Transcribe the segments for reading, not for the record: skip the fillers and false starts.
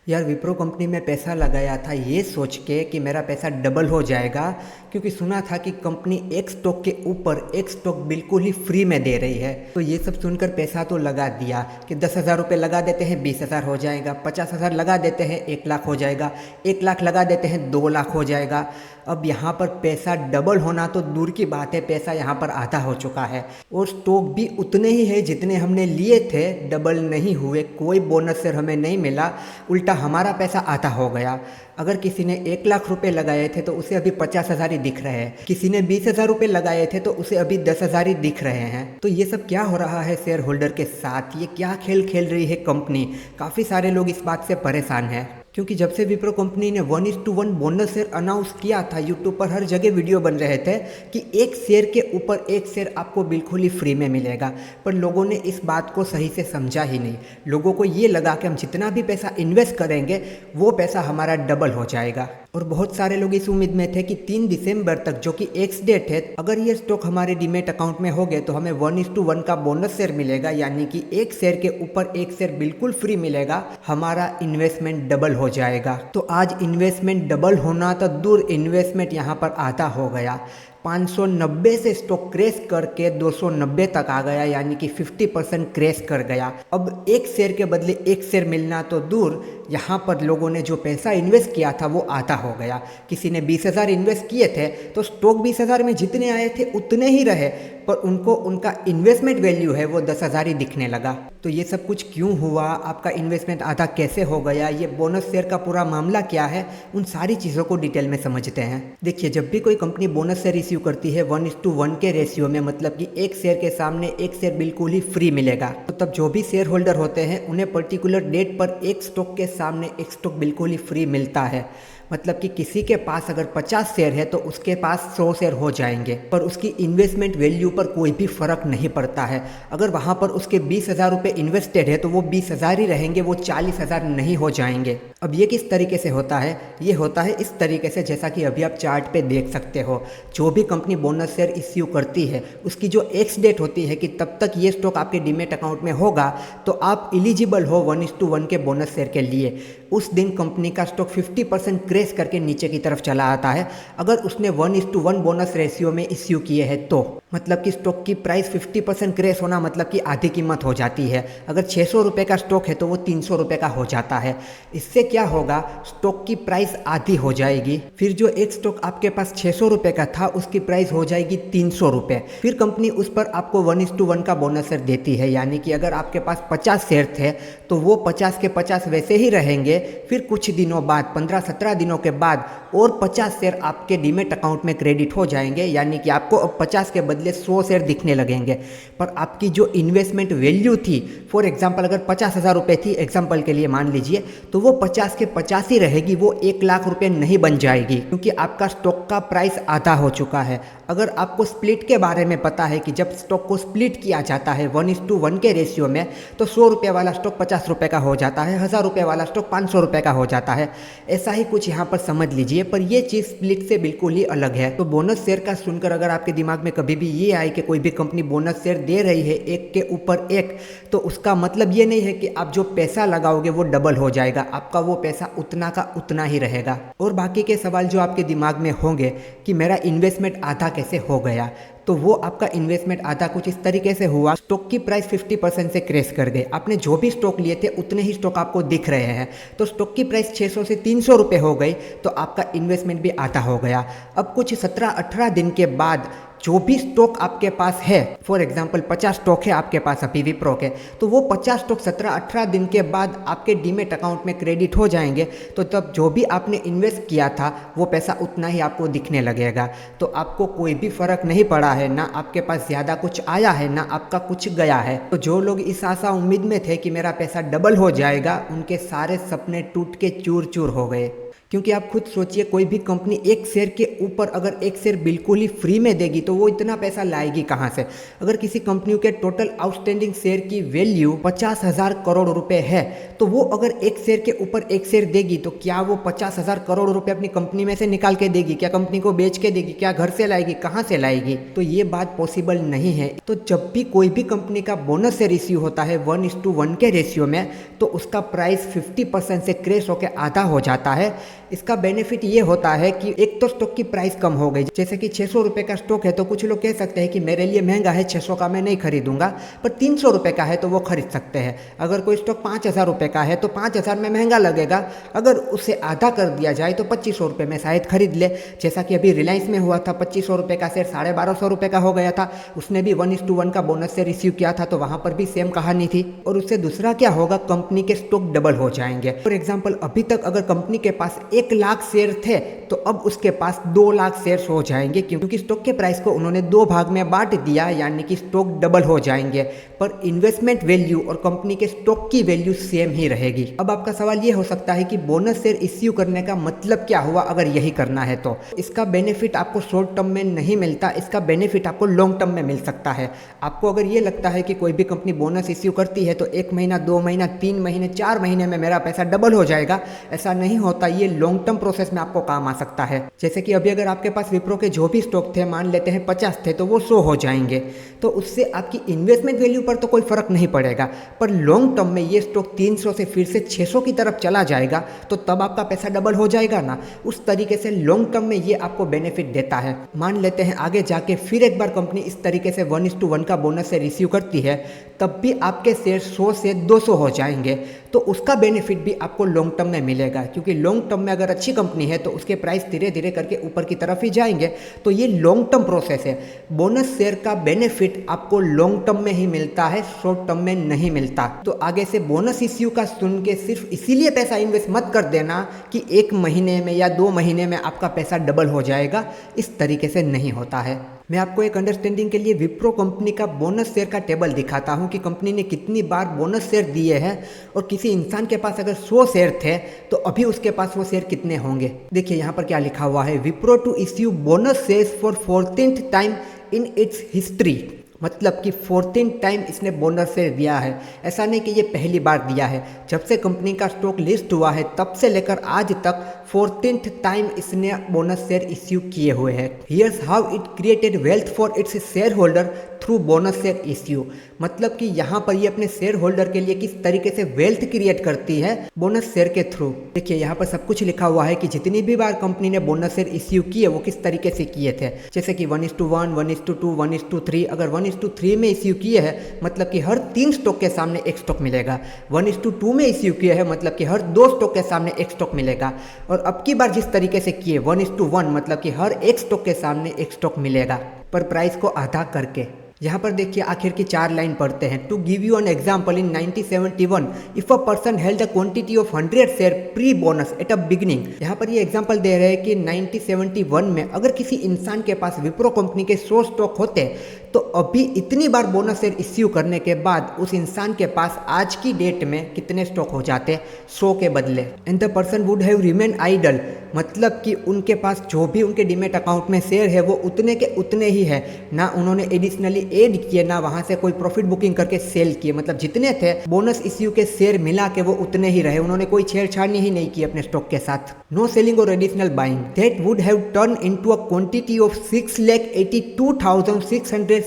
यार विप्रो कंपनी में पैसा लगाया था ये सोच के कि मेरा पैसा डबल हो जाएगा, क्योंकि सुना था कि कंपनी एक स्टॉक के ऊपर एक स्टॉक बिल्कुल ही फ्री में दे रही है। तो ये सब सुनकर पैसा तो लगा दिया कि 10,000 रुपये लगा देते हैं 20,000 हो जाएगा, 50,000 लगा देते हैं 1 लाख हो जाएगा, 1 लाख लगा देते हैं 2 लाख हो जाएगा। अब यहाँ पर पैसा डबल होना तो दूर की बात है, पैसा यहाँ पर आधा हो चुका है और स्टॉक भी उतने ही है जितने हमने लिए थे, डबल नहीं हुए। कोई बोनस शेयर हमें नहीं मिला, उल्टा हमारा पैसा आधा हो गया। अगर किसी ने 1 लाख रुपए लगाए थे तो उसे अभी 50,000 ही दिख रहे हैं, किसी ने 20,000 रुपये लगाए थे तो उसे अभी 10,000 ही दिख रहे हैं। तो ये सब क्या हो रहा है शेयर होल्डर के साथ, ये क्या खेल खेल रही है कंपनी। काफ़ी सारे लोग इस बात से परेशान हैं, क्योंकि जब से विप्रो कंपनी ने 1:1 बोनस शेयर अनाउंस किया था, यूट्यूब पर हर जगह वीडियो बन रहे थे कि एक शेयर के ऊपर एक शेयर आपको बिल्कुल ही फ्री में मिलेगा, पर लोगों ने इस बात को सही से समझा ही नहीं। लोगों को ये लगा कि हम जितना भी पैसा इन्वेस्ट करेंगे वो पैसा हमारा डबल हो जाएगा। और बहुत सारे लोग इस उम्मीद में थे कि 3 दिसंबर तक, जो कि एक्स डेट है, अगर ये स्टॉक हमारे डीमेट अकाउंट में हो गए तो हमें 1:1 का बोनस शेयर मिलेगा, यानी कि एक शेयर के ऊपर एक शेयर बिल्कुल फ्री मिलेगा, हमारा इन्वेस्टमेंट डबल हो जाएगा। तो आज इन्वेस्टमेंट डबल होना तो दूर, इन्वेस्टमेंट यहाँ पर आधा हो गया। 590 से स्टॉक क्रैश करके 290 तक आ गया, यानी कि 50% क्रैश कर गया। अब एक शेयर के बदले एक शेयर मिलना तो दूर, यहाँ पर लोगों ने जो पैसा इन्वेस्ट किया था वो आधा हो गया। किसी ने 20,000 इन्वेस्ट किए थे तो स्टॉक 20,000 में जितने आए थे उतने ही रहे, पर उनको उनका इन्वेस्टमेंट वैल्यू है वो 10,000 ही दिखने लगा। तो ये सब कुछ क्यों हुआ, आपका इन्वेस्टमेंट आधा कैसे हो गया, ये बोनस शेयर का पूरा मामला क्या है, उन सारी चीज़ों को डिटेल में समझते हैं। देखिए, जब भी कोई कंपनी बोनस शेयर इश्यू करती है 1:1 के रेशियो में, मतलब कि एक शेयर के सामने एक शेयर बिल्कुल ही फ्री मिलेगा, तो तब जो भी शेयर होल्डर होते हैं उन्हें पर्टिकुलर डेट पर एक स्टॉक के सामने एक स्टॉक बिल्कुल ही फ्री मिलता है। मतलब कि किसी के पास अगर 50 शेयर है तो उसके पास 100 शेयर हो जाएंगे, पर उसकी इन्वेस्टमेंट वैल्यू पर कोई भी फर्क नहीं पड़ता है। अगर वहाँ पर उसके 20,000 रुपये इन्वेस्टेड है तो वो 20,000 ही रहेंगे, वो 40,000 नहीं हो जाएंगे। अब ये किस तरीके से होता है, ये होता है इस तरीके से, जैसा कि अभी आप चार्ट पे देख सकते हो। जो भी कंपनी बोनस शेयर इश्यू करती है उसकी जो एक्स डेट होती है कि तब तक ये स्टॉक आपके डीमेट अकाउंट में होगा तो आप एलिजिबल हो 1:1 के बोनस शेयर के लिए। उस दिन कंपनी का स्टॉक 50% क्रैश करके नीचे की तरफ चला आता है, अगर उसने 1:1 बोनस रेशियो में इश्यू किए हैं तो। मतलब कि स्टॉक की प्राइस 50% क्रैश होना मतलब कि आधी कीमत हो जाती है। अगर 600 रुपये का स्टॉक है तो वो 300 रुपये का हो जाता है। इससे क्या होगा, स्टॉक की प्राइस आधी हो जाएगी, फिर जो एक स्टॉक आपके पास 600 रुपये का था उसकी प्राइस हो जाएगी 300 रुपये। फिर कंपनी उस पर आपको 1:1 का बोनस शेयर देती है, यानी कि अगर आपके पास 50 शेयर थे तो वो 50 के 50 वैसे ही रहेंगे। फिर कुछ दिनों बाद, 15-17 दिनों के बाद और 50 शेयर आपके डीमेट अकाउंट में क्रेडिट हो जाएंगे, यानी कि आपको अब 50 के बदले 100 शेयर दिखने लगेंगे। पर आपकी जो इन्वेस्टमेंट वैल्यू थी, फॉर एग्जांपल अगर 50,000 रुपये थी, एग्जांपल के लिए मान लीजिए, तो वो 50 के 50 ही रहेगी, वो 1 लाख रुपये नहीं बन जाएगी, क्योंकि आपका स्टॉक का प्राइस आधा हो चुका है। अगर आपको स्प्लिट के बारे में पता है कि जब स्टॉक को स्प्लिट किया जाता है 1:1 के रेशियो में, तो 100 रुपये वाला स्टॉक 50 रुपये का हो जाता है, 1,000 रुपये वाला स्टॉक 500 रुपये का हो जाता है। ऐसा ही कुछ यहाँ पर समझ लीजिए, पर ये चीज़ स्प्लिट से बिल्कुल ही अलग है। तो बोनस शेयर का सुनकर अगर आपके दिमाग में कभी भी ये आए कि कोई भी कंपनी बोनस शेयर दे रही है एक के ऊपर एक, तो उसका मतलब ये नहीं है कि आप जो पैसा लगाओगे वो डबल हो जाएगा, आपका वो पैसा उतना का उतना ही रहेगा। और बाकी के सवाल जो आपके दिमाग में होंगे कि मेरा इन्वेस्टमेंट आधा कैसे हो गया, तो वो आपका इन्वेस्टमेंट आधा कुछ इस तरीके से हुआ, स्टॉक की प्राइस 50% से क्रैश कर गई, आपने जो भी स्टॉक लिए थे उतने ही स्टॉक आपको दिख रहे हैं, तो स्टॉक की प्राइस 600 से 300 रुपये हो गई, तो आपका इन्वेस्टमेंट भी आधा हो गया। अब कुछ 17-18 दिन के बाद जो भी स्टॉक आपके पास है, फॉर एग्जांपल 50 स्टॉक है आपके पास अभी विप्रो के, तो वो 50 स्टॉक 17-18 दिन के बाद आपके डीमेट अकाउंट में क्रेडिट हो जाएंगे, तो तब जो भी आपने इन्वेस्ट किया था वो पैसा उतना ही आपको दिखने लगेगा। तो आपको कोई भी फर्क नहीं पड़ा है, ना आपके पास ज़्यादा कुछ आया है ना आपका कुछ गया है। तो जो लोग इस आशा उम्मीद में थे कि मेरा पैसा डबल हो जाएगा, उनके सारे सपने टूट के चूर चूर हो गए। क्योंकि आप खुद सोचिए, कोई भी कंपनी एक शेयर के ऊपर अगर एक शेयर बिल्कुल ही फ्री में देगी तो वो इतना पैसा लाएगी कहाँ से। अगर किसी कंपनी के टोटल आउटस्टैंडिंग शेयर की वैल्यू 50,000 करोड़ रुपए है, तो वो अगर एक शेयर के ऊपर एक शेयर देगी तो क्या वो 50,000 करोड़ रुपए अपनी कंपनी में से निकाल के देगी? क्या कंपनी को बेच के देगी? क्या घर से लाएगी? कहाँ से लाएगी? तो ये बात पॉसिबल नहीं है। तो जब भी कोई भी कंपनी का बोनस शेयर इश्यू होता है 1:1 के रेशियो में, तो उसका प्राइस 50% से क्रैश होकर आधा हो जाता है। इसका बेनिफिट ये होता है कि एक तो स्टॉक की प्राइस कम हो गई, जैसे कि 600 रुपये का स्टॉक है तो कुछ लोग कह सकते हैं कि मेरे लिए महंगा है, 600 का मैं नहीं खरीदूंगा, पर 300 रुपये का है तो वो खरीद सकते हैं। अगर कोई स्टॉक 5000 रुपये का है तो 5000 में महंगा लगेगा, अगर उसे आधा कर दिया जाए तो 2500 रुपये में शायद खरीद ले। जैसा कि अभी रिलायंस में हुआ था, 2500 रुपये का शेयर 1250 रुपये का हो गया था, उसने भी 1:1 का बोनस शेयर इश्यू किया था, तो वहां पर भी सेम कहानी थी। और उससे दूसरा क्या होगा, कंपनी के स्टॉक डबल हो जाएंगे। फॉर एग्जाम्पल, अभी तक अगर कंपनी के पास 1 लाख शेयर थे तो अब उसके पास 2 लाख शेयर हो जाएंगे, क्योंकि स्टॉक के प्राइस को उन्होंने 2 भाग में बांट दिया, यानी कि स्टॉक डबल हो जाएंगे। पर इन्वेस्टमेंट वैल्यू और कंपनी के स्टॉक की वैल्यू सेम ही रहेगी। अब आपका सवाल ये हो सकता है कि बोनस शेयर इश्यू करने का मतलब क्या हुआ अगर यही करना है तो। इसका बेनिफिट आपको शॉर्ट टर्म में नहीं मिलता, इसका बेनिफिट आपको लॉन्ग टर्म में मिल सकता है। आपको अगर ये लगता है कि कोई भी कंपनी बोनस इश्यू करती है तो 1 महीना, 2 महीना, 3 महीने, 4 महीने में मेरा पैसा डबल हो जाएगा, ऐसा नहीं होता। ये लॉन्ग टर्म प्रोसेस में आपको काम आ सकता है। जैसे कि अभी अगर आपके पास विप्रो के जो भी स्टॉक थे, मान लेते हैं 50 थे, तो वो 100 हो जाएंगे, तो उससे आपकी इन्वेस्टमेंट वैल्यू पर तो कोई फर्क नहीं पड़ेगा। पर लॉन्ग टर्म में ये स्टॉक 300 से फिर से 600 की तरफ चला जाएगा, तो तब आपका पैसा डबल हो जाएगा ना। उस तरीके से लॉन्ग टर्म में ये आपको बेनिफिट देता है। मान लेते हैं आगे जाके फिर एक बार कंपनी इस तरीके से 1:1 का बोनस शेयर इश्यू करती है, तब भी आपके शेयर 100 से 200 हो जाएंगे, तो उसका बेनिफिट भी आपको लॉन्ग टर्म में मिलेगा। क्योंकि लॉन्ग टर्म में अगर अच्छी कंपनी है तो उसके प्राइस धीरे धीरे करके ऊपर की तरफ ही जाएंगे, तो ये लॉन्ग टर्म प्रोसेस है। बोनस शेयर का बेनिफिट आपको लॉन्ग टर्म में ही मिलता है, शॉर्ट टर्म में नहीं मिलता। तो आगे से बोनस इश्यू का सुन के सिर्फ इसीलिए पैसा इन्वेस्ट मत कर देना कि 1 महीने में या 2 महीने में आपका पैसा डबल हो जाएगा, इस तरीके से नहीं होता है। मैं आपको एक अंडरस्टैंडिंग के लिए विप्रो कंपनी का बोनस शेयर का टेबल दिखाता हूं कि कंपनी ने कितनी बार बोनस शेयर दिए हैं, और किसी इंसान के पास अगर 100 शेयर थे तो अभी उसके पास वो शेयर कितने होंगे। देखिए यहाँ पर क्या लिखा हुआ है, Wipro to issue bonus shares for 14th time in its history. मतलब कि 14 टाइम इसने बोनस शेयर दिया है। ऐसा नहीं कि ये पहली बार दिया है, जब से कंपनी का स्टॉक लिस्ट हुआ है तब से लेकर आज तक 14th टाइम इसने बोनस शेयर इश्यू किए हुए हैं। Here's how it created wealth for its share holder through bonus share issue. मतलब कि यहाँ पर ये अपने शेयर होल्डर के लिए किस तरीके से वेल्थ क्रिएट करती है बोनस शेयर के थ्रू। देखिए यहाँ पर सब कुछ लिखा हुआ है कि जितनी भी बार कंपनी ने बोनस शेयर इश्यू किए वो किस तरीके से किए थे। जैसे कि 1:1, 1:2, 1:3। अगर 1:3 में इश्यू किए हैं मतलब कि हर 3 स्टॉक के सामने एक स्टॉक मिलेगा। 1:2 में इश्यू किए हैं मतलब कि हर 2 स्टॉक के सामने एक स्टॉक मिलेगा। और अब की बार जिस तरीके से किए 1:1 मतलब कि हर एक स्टॉक के सामने एक स्टॉक मिलेगा, पर प्राइस को आधा करके। यहाँ पर देखिए आखिर की 4 लाइन पढ़ते हैं। To give you an example, in 1971 if a person held a quantity of 100 share pre bonus at a beginning. यहाँ पर ये एग्जाम्पल दे रहे हैं कि 1971 में अगर किसी इंसान के पास विप्रो कंपनी के 100 स्टॉक होते तो अभी इतनी बार बोनस शेयर इश्यू करने के बाद उस इंसान के पास आज की डेट में कितने स्टॉक हो जाते 100 के बदले। And the person would have remain idle, मतलब कि उनके पास जो भी उनके डीमेट अकाउंट में शेयर है वो उतने के उतने ही है, ना उन्होंने एडिशनली ऐड किए ना वहां से कोई प्रॉफिट बुकिंग करके सेल किए। मतलब जितने थे बोनस इश्यू के शेयर मिला के वो उतने ही रहे, उन्होंने कोई छेड़छाड़ ही नहीं की अपने स्टॉक के साथ। नो सेलिंग और additional buying. That would have turn into a quantity of 6,82,667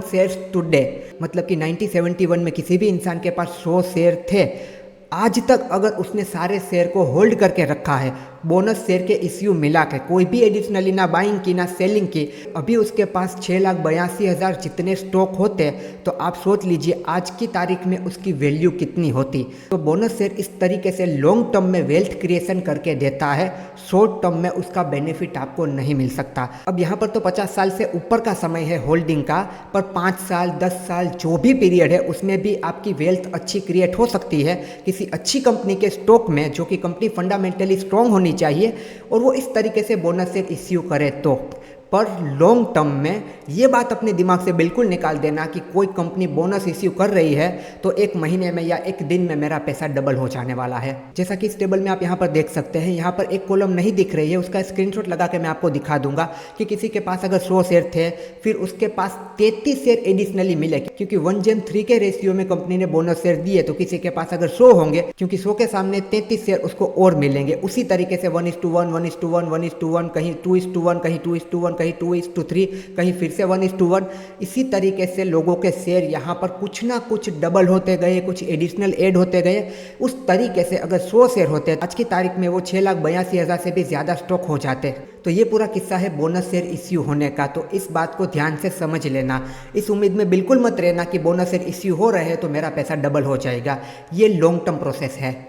shares today. मतलब कि 1971 में किसी भी इंसान के पास 100 शेयर थे, आज तक अगर उसने सारे शेयर को होल्ड करके रखा है, बोनस शेयर के इश्यू मिला के, कोई भी एडिशनली ना बाइंग की ना सेलिंग की, अभी उसके पास 6,82,000 जितने स्टॉक होते, तो आप सोच लीजिए आज की तारीख में उसकी वैल्यू कितनी होती। तो बोनस शेयर इस तरीके से लॉन्ग टर्म में वेल्थ क्रिएशन करके देता है, शॉर्ट टर्म में उसका बेनिफिट आपको नहीं मिल सकता। अब यहाँ पर तो 50 साल से ऊपर का समय है होल्डिंग का, पर 5 साल 10 साल जो भी पीरियड है उसमें भी आपकी वेल्थ अच्छी क्रिएट हो सकती है किसी अच्छी कंपनी के स्टॉक में, जो कि कंपनी फंडामेंटली स्ट्रॉन्ग होनी चाहिए, और वो इस तरीके से बोनस शेयर इश्यू करे तो। पर लॉन्ग टर्म में ये बात अपने दिमाग से बिल्कुल निकाल देना कि कोई कंपनी बोनस इश्यू कर रही है तो 1 महीने में या 1 दिन में मेरा पैसा डबल हो जाने वाला है। जैसा कि इस टेबल में आप यहाँ पर देख सकते हैं, यहाँ पर एक कॉलम नहीं दिख रही है, उसका स्क्रीनशॉट लगा के मैं आपको दिखा दूंगा कि किसी के पास अगर 100 शेयर थे, फिर उसके पास 33 शेयर एडिशनली मिले, क्योंकि 1:3 के रेशियो में कंपनी ने बोनस शेयर दिए, तो किसी के पास अगर 100 होंगे, क्योंकि 100 के सामने 33 शेयर उसको और मिलेंगे। उसी तरीके से 1:1, 1:1, 1:1, कहीं 2:1, कहीं 2:1, कहीं 2:3, कहीं फिर से 1:1। इसी तरीके से लोगों के शेयर यहाँ पर कुछ ना कुछ डबल होते गए, कुछ एडिशनल ऐड होते गए। उस तरीके से अगर 100 शेयर होते आज की तारीख में वो 6,82,000 से भी ज़्यादा स्टॉक हो जाते। तो ये पूरा किस्सा है बोनस शेयर इश्यू होने का। तो इस बात को ध्यान से समझ लेना, इस उम्मीद में बिल्कुल मत रहना कि बोनस शेयर इश्यू हो रहे हैं तो मेरा पैसा डबल हो जाएगा। ये लॉन्ग टर्म प्रोसेस है।